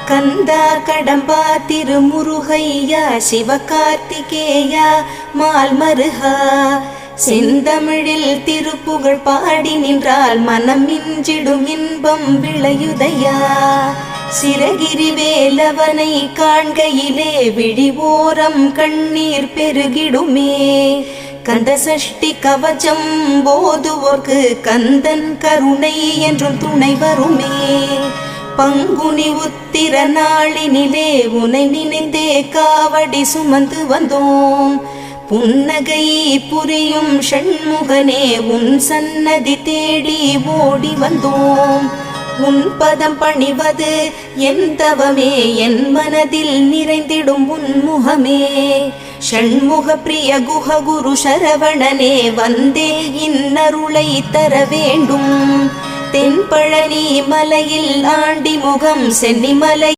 கந்தா கடம்பா திருமுருகையா சிவகார்த்திகேயா மால்மருகா செந்தமிழில் திருப்புகழ் பாடி நின்றால் மனம் மிஞ்சிடும் இன்பம் விளையுதையா. சிரகிரி வேலவனை காண்கையிலே விழிவோரம் கண்ணீர் பெருகிடுமே. கந்த சஷ்டி கவச்சம் போதுவோர்க்கு கந்தன் கருணை என்றும் துணை வருமே. பங்குனி உத்திர நாளினிலே உனை நினைந்தே காவடி சுமந்து வந்தோம். புன்னகை புரியும் ஷண்முகனே உன் சன்னதி தேடி ஓடி வந்தோம். உன் பதம் பணிவது என் தவமே, என் மனதில் நிறைந்திடும் உன் முகமே. ஷண்முக பிரிய குஹ குரு சரவணனே வந்தே இன்னருளை தர வேண்டும். தென்பழனி மலையில் ஆண்டி முகம் சென்னிமலை